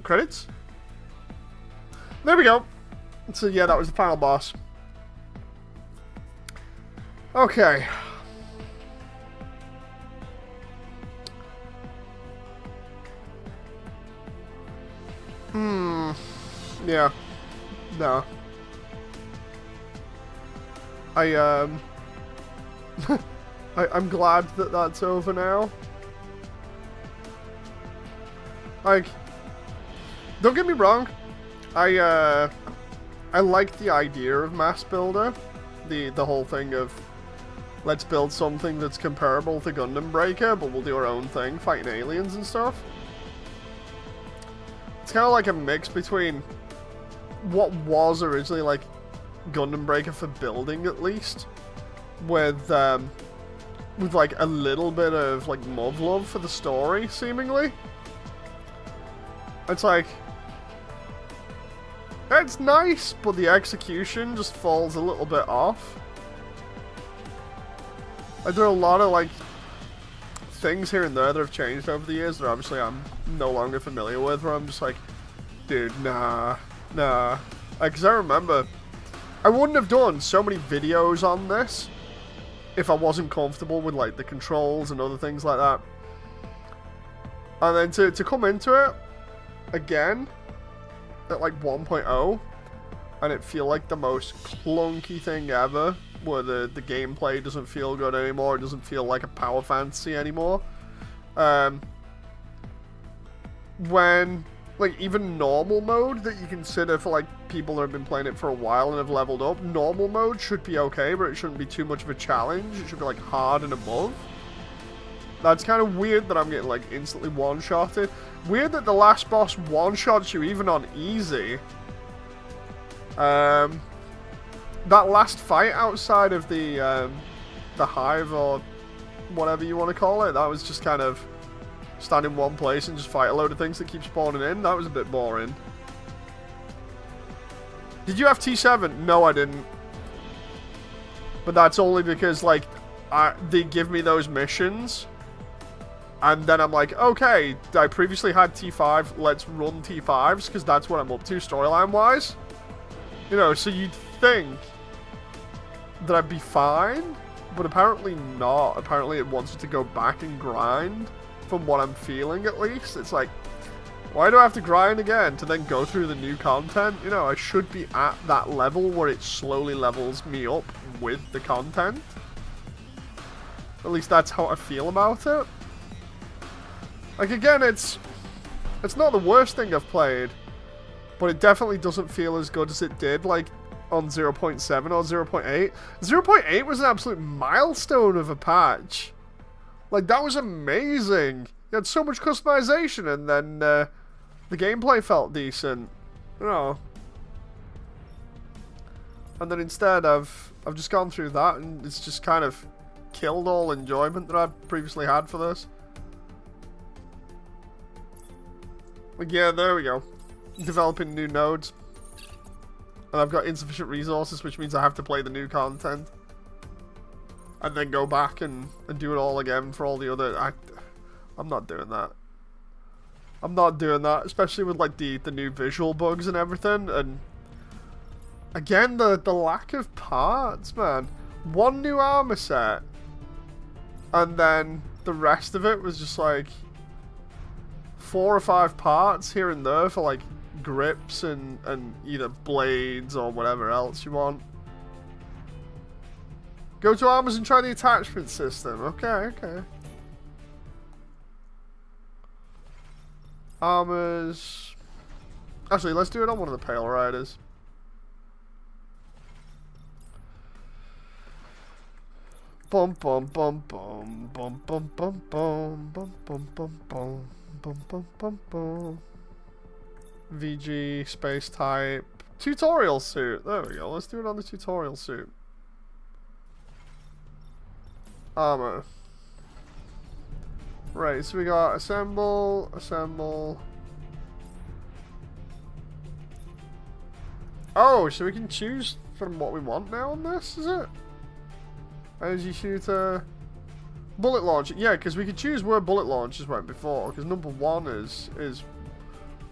Credits? There we go. So yeah, that was the final boss. Okay. Yeah. No. I'm glad that that's over now. Like, don't get me wrong. I like the idea of Mass Builder. The whole thing of let's build something that's comparable to Gundam Breaker, but we'll do our own thing, fighting aliens and stuff. It's kind of like a mix between what was originally like Gundam Breaker for building, at least, with like a little bit of like love for the story, seemingly. It's like, it's nice, but the execution just falls a little bit off. Like, there are a lot of like things here and there that have changed over the years that obviously I'm no longer familiar with, where I'm just like, dude, nah. Like, because I remember I wouldn't have done so many videos on this if I wasn't comfortable with like the controls and other things like that. And then to come into it again at like 1.0 and it feel like the most clunky thing ever, where the gameplay doesn't feel good anymore, it doesn't feel like a power fantasy anymore. When like even normal mode that you consider for like people that have been playing it for a while and have leveled up, normal mode should be okay, but it shouldn't be too much of a challenge. It should be like hard and above. That's kind of weird that I'm getting like instantly one-shotted. Weird that the last boss one-shots you even on easy. That last fight outside of the hive or whatever you want to call it, that was just kind of stand in one place and just fight a load of things that keep spawning in. That was a bit boring. Did you have T7? No, I didn't. But that's only because, like, they give me those missions. And then I'm like, okay, I previously had T5, let's run T5s, because that's what I'm up to storyline-wise. You know, so you'd think that I'd be fine, but apparently not. Apparently it wants you to go back and grind. From what I'm feeling, at least. It's like, why do I have to grind again to then go through the new content? You know, I should be at that level where it slowly levels me up with the content. At least that's how I feel about it. Like, again, it's not the worst thing I've played, but it definitely doesn't feel as good as it did, like, on 0.7 or 0.8. 0.8 was an absolute milestone of a patch. Like, that was amazing. You had so much customization, and then the gameplay felt decent. You know. And then instead, I've just gone through that, and it's just kind of killed all enjoyment that I'd previously had for this. Like, yeah, there we go. Developing new nodes. And I've got insufficient resources, which means I have to play the new content. And then go back and do it all again for all the other... I'm not doing that. I'm not doing that, especially with like the new visual bugs and everything. And again, the lack of parts, man. One new armor set, and then the rest of it was just like 4 or 5 parts here and there for like grips and either blades or whatever else you want. Go to armors and try the attachment system. Okay. Armors. Actually, let's do it on one of the Pale Riders. Bum bum bum bum bum bum bum bum bum bum bum bum bum bum bum bum. VG space type tutorial suit. There we go. Let's do it on the tutorial suit. Armor. Right, so we got assemble. Oh, so we can choose from what we want now on this, is it? Energy shooter. Bullet launcher. Yeah, because we could choose where bullet launchers went before, because number 1 is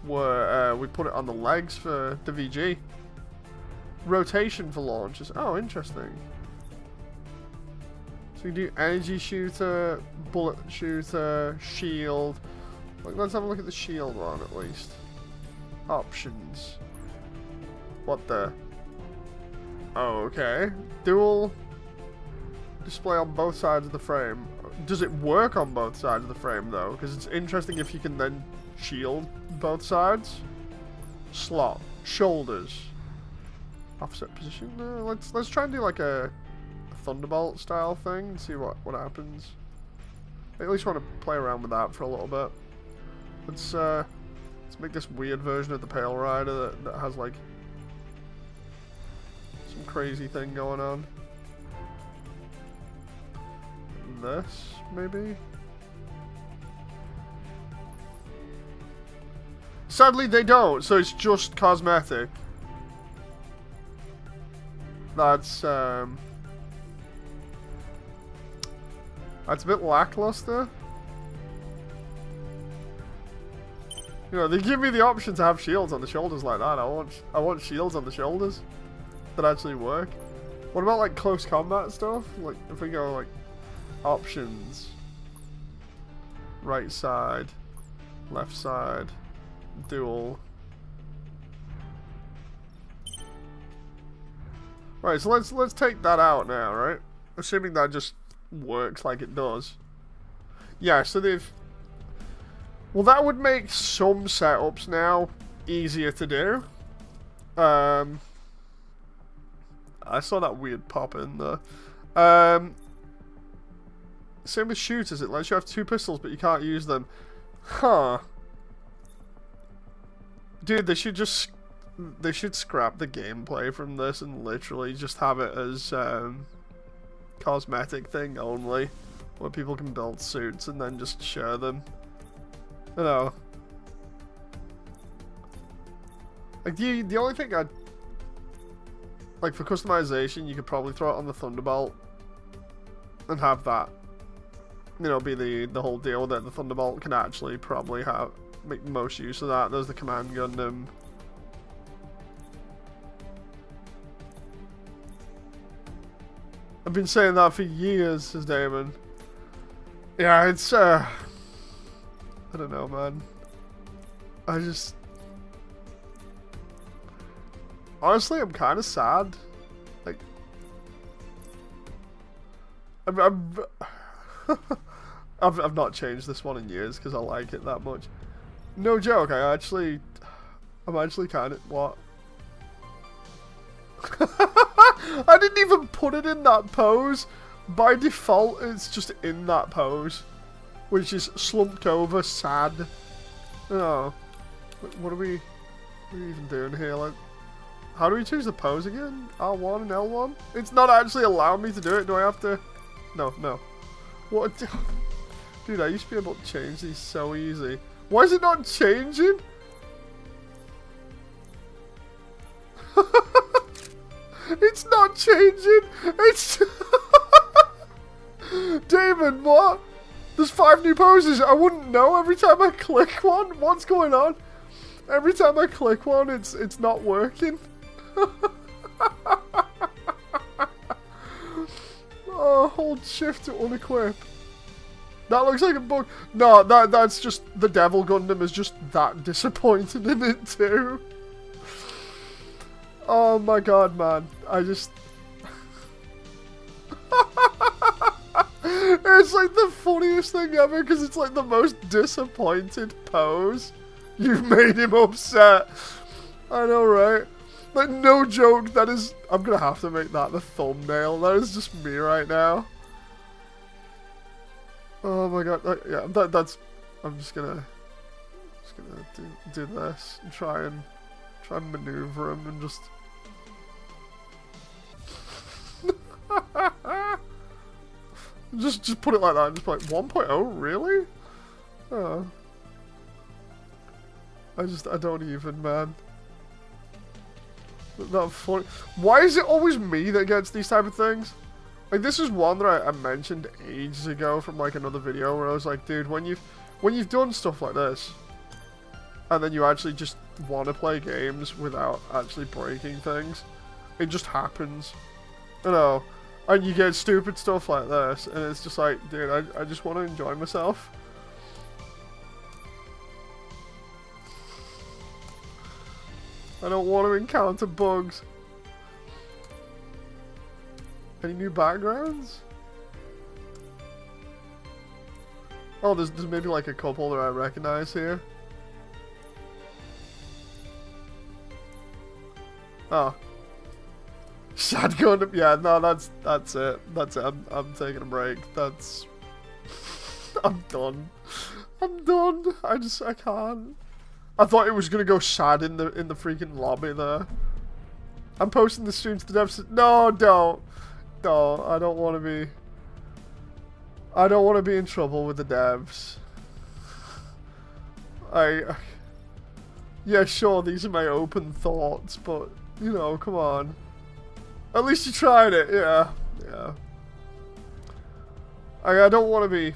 were we put it on the legs for the VG. Rotation for launches. Oh, interesting. So you do energy shooter, bullet shooter, shield. Like, let's have a look at the shield one at least. Options. What the? Oh, okay. Dual display on both sides of the frame. Does it work on both sides of the frame though? Because it's interesting if you can then shield both sides. Slot, shoulders, offset position. Let's try and do like a Thunderbolt style thing and see what happens. I at least want to play around with that for a little bit. Let's make this weird version of the Pale Rider that has like some crazy thing going on. This, maybe? Sadly, they don't, so it's just cosmetic. That's a bit lackluster. You know, they give me the option to have shields on the shoulders like that. I want shields on the shoulders that actually work. What about like close combat stuff? Like if we go like options, right side, left side, dual. Right, so let's take that out now, right? Assuming that just works like it does. Yeah, so they've... Well, that would make some setups now easier to do. I saw that weird pop in there. Same with shooters, it lets you have 2 pistols, but you can't use them. Huh. Dude, they should scrap the gameplay from this and literally just have it as cosmetic thing only, where people can build suits and then just share them. You know. Like the only thing I'd like for customization, you could probably throw it on the Thunderbolt and have that, you know, be the whole deal that the Thunderbolt can actually probably make the most use of that. There's the Command Gundam. I've been saying that for years, says Damon. Yeah, it's I don't know, man. Honestly, I'm kind of sad. Like, I've not changed this one in years because I like it that much. No joke, I'm actually kind of... What? I didn't even put it in that pose. By default, it's just in that pose. Which is slumped over, sad. Oh. What are we even doing here? Like, how do we choose the pose again? R1 and L1? It's not actually allowing me to do it. Do I have to... No. What? Dude, I used to be able to change these so easy. Why is it not changing? It's not changing. It's... Damon, what? There's 5 new poses. I wouldn't know every time I click one. What's going on? Every time I click one, it's not working. Oh, hold shift to unequip. That looks like a bug. No, that's just the Devil Gundam is just that disappointed in it too. Oh my god, man. I just... It's like the funniest thing ever because it's like the most disappointed pose. You've made him upset. I know, right? Like, no joke, that is... I'm gonna have to make that the thumbnail. That is just me right now. Oh my god. Yeah, that's... I'm just gonna do this and try and maneuver him and just... just put it like that and just like 1.0, really? Oh. I don't even, man. That funny. Why is it always me that gets these type of things? Like, this is one that I mentioned ages ago from like another video where I was like, dude, when you've done stuff like this, and then you actually just want to play games without actually breaking things. It just happens. You know, and you get stupid stuff like this, and it's just like, dude, I just want to enjoy myself. I don't want to encounter bugs. Any new backgrounds? Oh, there's maybe like a couple that I recognize here. Oh. Sad Gundam. Yeah, no, that's it. That's it. I'm taking a break. That's... I'm done. I'm done. I can't. I thought it was gonna go sad in the freaking lobby there. I'm posting the stream to the devs. No, don't. No, I don't want to be... I don't want to be in trouble with the devs. Yeah, sure, these are my open thoughts, but, you know, come on. At least you tried it, yeah. Yeah. I don't want to be...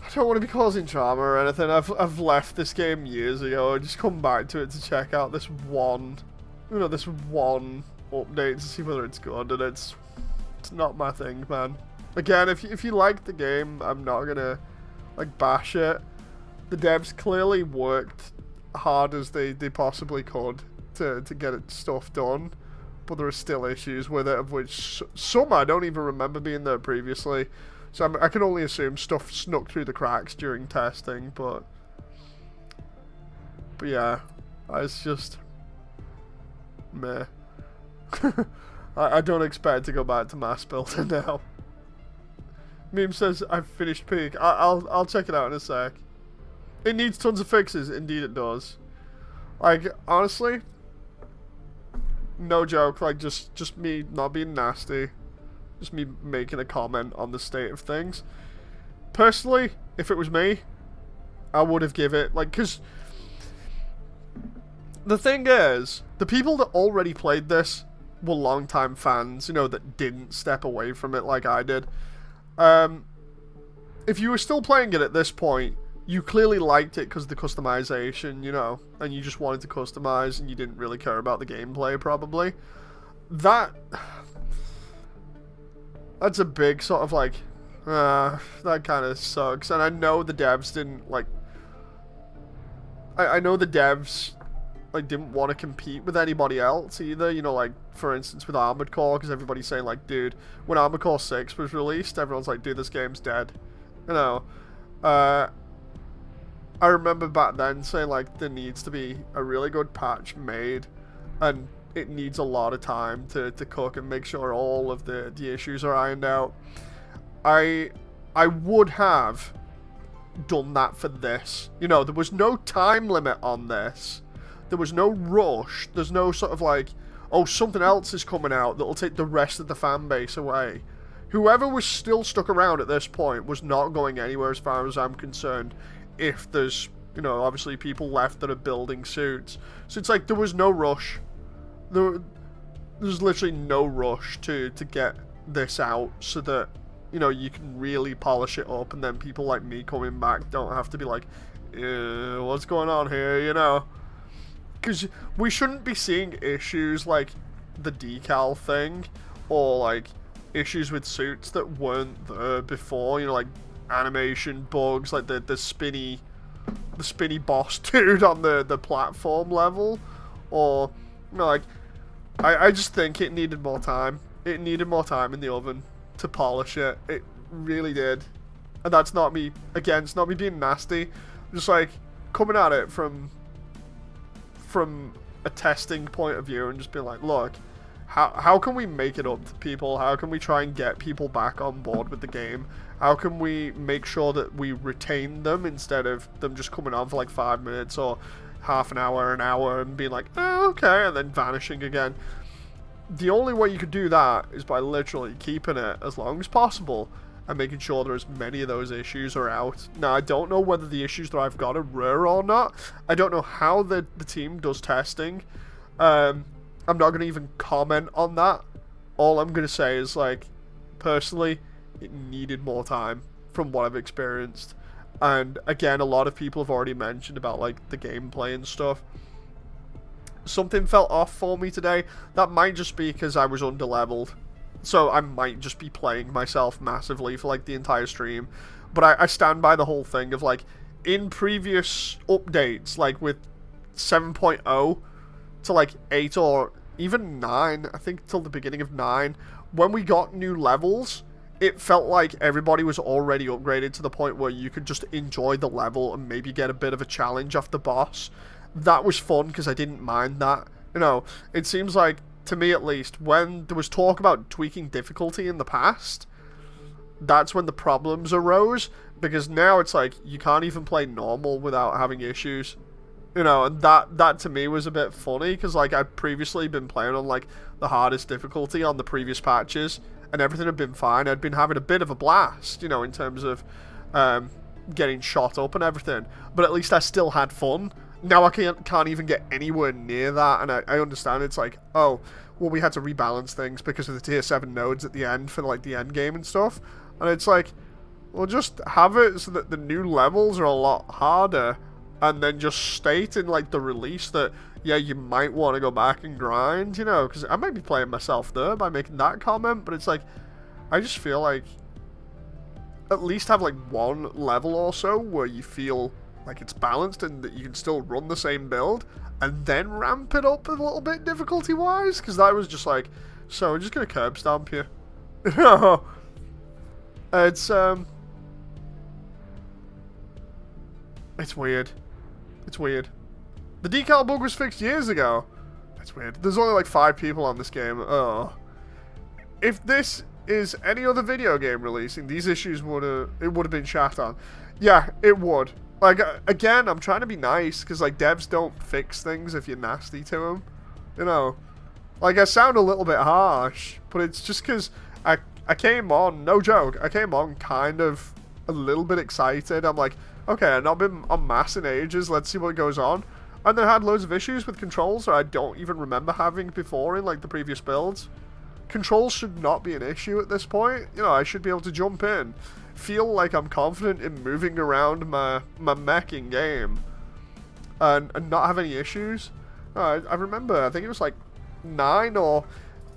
I don't want to be causing drama or anything. I've left this game years ago. I just come back to it to check out this one... You know, this one update to see whether it's good, and it's not my thing, man. Again, if you like the game, I'm not gonna like bash it. The devs clearly worked hard as they possibly could to get stuff done, but there are still issues with it, of which some I don't even remember being there previously. So I can only assume stuff snuck through the cracks during testing, but yeah, it's just meh. I don't expect to go back to mass builder now. Meme says I've finished Peak. I'll check it out in a sec. It needs tons of fixes. Indeed it does. Like, honestly, no joke, like just me not being nasty. Just me making a comment on the state of things. Personally, if it was me, I would have give it, like, because the thing is, the people that already played this were longtime fans, you know, that didn't step away from it like I did. If you were still playing it at this point, you clearly liked it because of the customization, you know, and you just wanted to customize and you didn't really care about the gameplay, probably. That's a big sort of like, that kind of sucks. And I know the devs didn't, like, I know the devs, like, didn't want to compete with anybody else either, you know, like, for instance, with Armored Core, because everybody's saying, like, dude, when Armored Core 6 was released, everyone's like, dude, this game's dead, you know. I remember back then saying, like, there needs to be a really good patch made, and it needs a lot of time to cook and make sure all of the issues are ironed out. I would have done that for this. You know, there was no time limit on this. There was no rush. There's no sort of like, oh, something else is coming out that'll take the rest of the fan base away. Whoever was still stuck around at this point was not going anywhere as far as I'm concerned, if there's, you know, obviously people left that are building suits. So it's like there was no rush. There's literally no rush to get this out so that, you know, you can really polish it up, and then people like me coming back don't have to be like, what's going on here, you know? Because we shouldn't be seeing issues like the decal thing, or like issues with suits that weren't there before, you know, like animation bugs, like the spinny boss dude on the platform level, or, you know, like, I just think it needed more time. It needed more time in the oven to polish it. It really did. And that's not me, again, it's not me being nasty. Just like coming at it from a testing point of view and just being like, look, how can we make it up to people? How can we try and get people back on board with the game? How can we make sure that we retain them instead of them just coming on for like 5 minutes or half an hour, and being like, oh, okay, and then vanishing again? The only way you could do that is by literally keeping it as long as possible and making sure there as many of those issues are out. Now, I don't know whether the issues that I've got are rare or not. I don't know how the team does testing. I'm not going to even comment on that. All I'm going to say is, like, personally, it needed more time from what I've experienced. And again, a lot of people have already mentioned about like the gameplay and stuff. Something felt off for me today. That might just be because I was underleveled. So I might just be playing myself massively for like the entire stream. But I stand by the whole thing of like, in previous updates, like with 7.0 to like 8 or even 9, I think till the beginning of 9, when we got new levels, it felt like everybody was already upgraded to the point where you could just enjoy the level and maybe get a bit of a challenge off the boss. That was fun because I didn't mind that. You know, it seems like, to me at least, when there was talk about tweaking difficulty in the past, that's when the problems arose, because now it's like you can't even play normal without having issues. You know, and that to me was a bit funny, because like I'd previously been playing on like the hardest difficulty on the previous patches, and everything had been fine. I'd been having a bit of a blast, you know, in terms of getting shot up and everything, but at least I still had fun. Now I can't even get anywhere near that, and I understand it's like, oh, well, we had to rebalance things because of the tier 7 nodes at the end for like the end game and stuff, and it's like, well, just have it so that the new levels are a lot harder, and then just state in like the release that, yeah, you might want to go back and grind, you know, because I might be playing myself there by making that comment, but it's like, I just feel like at least have like one level or so where you feel like it's balanced and that you can still run the same build, and then ramp it up a little bit difficulty wise, because that was just like, so we're just gonna curb stomp you. It's weird. It's weird. The decal bug was fixed years ago. That's weird. There's only like 5 people on this game. Oh. If this is any other video game releasing, these issues would have been shat on. Yeah, it would. Like, again, I'm trying to be nice, because, like, devs don't fix things if you're nasty to them. You know? Like, I sound a little bit harsh, but it's just because I came on, no joke, I came on kind of a little bit excited. I'm like, okay, I've not been on M.A.S.S in ages, let's see what goes on. And then I had loads of issues with controls that I don't even remember having before in, like, the previous builds. Controls should not be an issue at this point. You know, I should be able to jump in, feel like I'm confident in moving around my mech in game, and not have any issues. I remember, I think it was like 9 or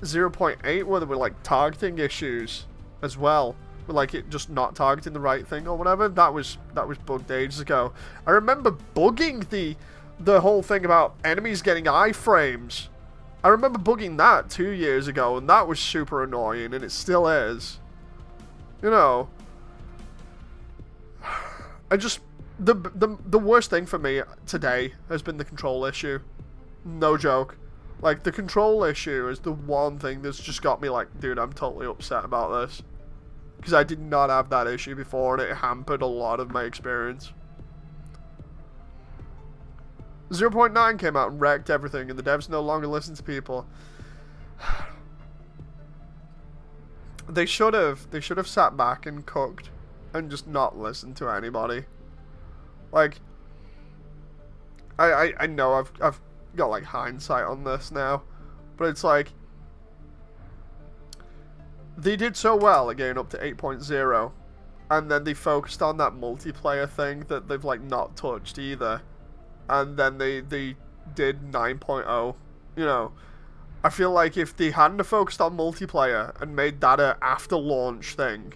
0.8 where there were like targeting issues as well, with like it just not targeting the right thing or whatever. That was bugged ages ago. I remember bugging the whole thing about enemies getting iframes. I remember bugging that 2 years ago, and that was super annoying, and it still is. You know, I just, the worst thing for me today has been the control issue. No joke. Like, the control issue is the one thing that's just got me like, dude, I'm totally upset about this. Because I did not have that issue before, and it hampered a lot of my experience. 0.9 came out and wrecked everything, and the devs no longer listen to people. They should have sat back and cooked and just not listened to anybody. Like, I know I've got like hindsight on this now, but it's like, they did so well at getting up to 8.0, and then they focused on that multiplayer thing that they've like not touched either, and then they did 9.0. You know, I feel like if they hadn't have focused on multiplayer and made that a after launch thing,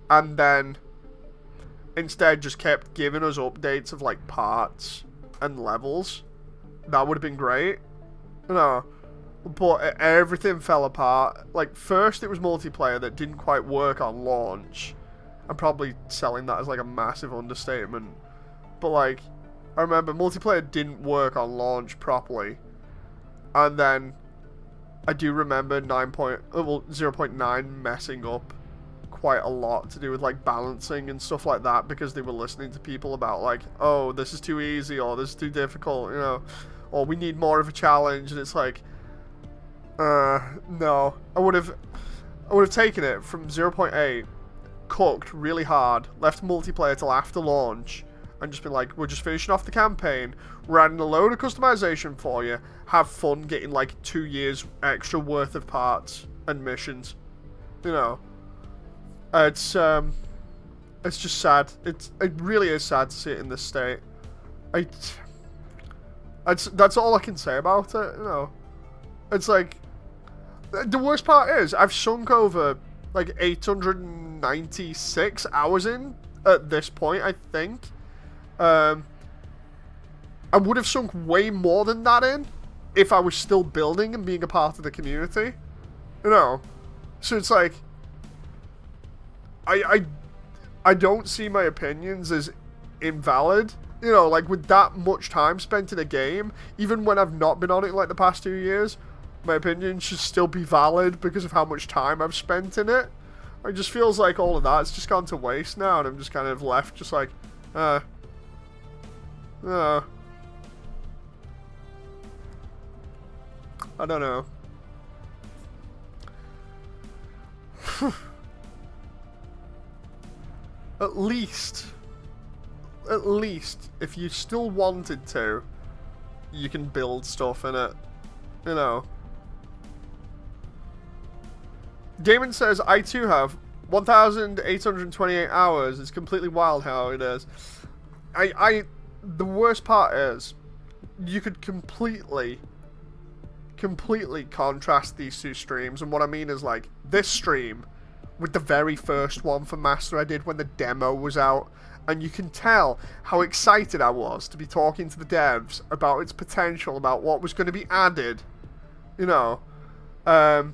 and then instead just kept giving us updates of like parts and levels, that would have been great. You know, but everything fell apart. Like, first it was multiplayer that didn't quite work on launch. I'm probably selling that as like a massive understatement, but like, I remember multiplayer didn't work on launch properly, and then I do remember 0.9 messing up quite a lot to do with like balancing and stuff like that, because they were listening to people about like, oh, this is too easy, or this is too difficult, you know, or we need more of a challenge, and it's like, no, I would have taken it from 0.8, cooked really hard, left multiplayer till after launch, and just been like, we're just finishing off the campaign, we're adding a load of customization for you, have fun getting like 2 years extra worth of parts and missions, you know. It's It's just sad. It really is sad to see it in this state. That's all I can say about it, you know. It's like, the worst part is, I've sunk over, like, 896 hours in at this point, I think. I would have sunk way more than that in if I was still building and being a part of the community. You know? So it's like, I don't see my opinions as invalid. You know, like, with that much time spent in a game, even when I've not been on it, like, the past 2 years, my opinion should still be valid because of how much time I've spent in it. It just feels like all of that's just gone to waste now, and I'm just kind of left just like, I don't know. At least, if you still wanted to, you can build stuff in it, you know. Damon says, I too have 1,828 hours. It's completely wild how it is. The worst part is, you could completely contrast these two streams. And what I mean is, like, this stream with the very first one for Master I did when the demo was out. And you can tell how excited I was to be talking to the devs about its potential, about what was going to be added. You know. And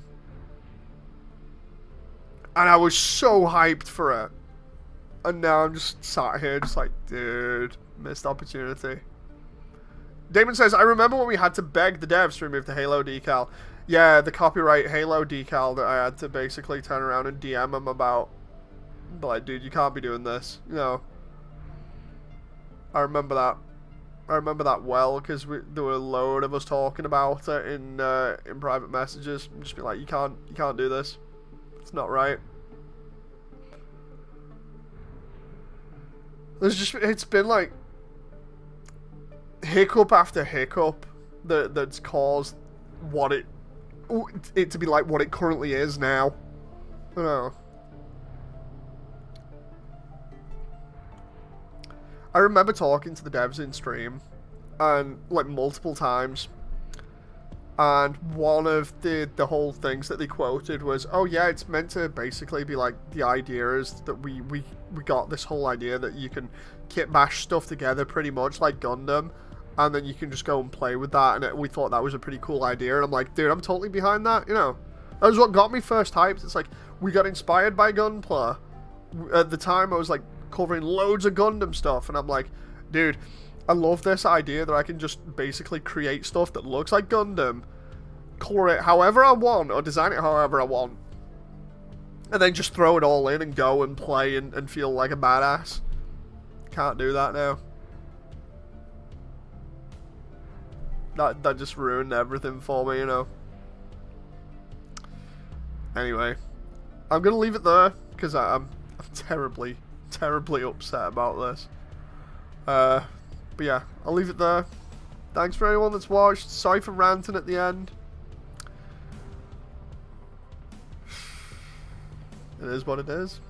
I was so hyped for it. And now I'm just sat here just like, dude, missed opportunity. Damon says, I remember when we had to beg the devs to remove the Halo decal. Yeah, the copyright Halo decal that I had to basically turn around and DM them about. But like, dude, you can't be doing this. You know. I remember that. I remember that well, because there were a load of us talking about it in private messages. Just be like, you can't do this. It's not right. It's been like hiccup after hiccup that's caused it to be like what it currently is now. I don't know. I remember talking to the devs in stream, and like multiple times. And one of the whole things that they quoted was, oh yeah, it's meant to basically be like, the idea is that we got this whole idea that you can kit bash stuff together pretty much like Gundam, and then you can just go and play with that, and we thought that was a pretty cool idea, and I'm like, dude, I'm totally behind that, you know. That was what got me first hyped. It's like, we got inspired by Gunpla. At the time, I was like, covering loads of Gundam stuff, and I'm like, dude, I love this idea that I can just basically create stuff that looks like Gundam, color it however I want, or design it however I want, and then just throw it all in and go and play and feel like a badass. Can't do that now. That just ruined everything for me, you know. Anyway, I'm gonna leave it there, because I'm terribly upset about this. But yeah, I'll leave it there. Thanks for anyone that's watched. Sorry for ranting at the end. It is what it is.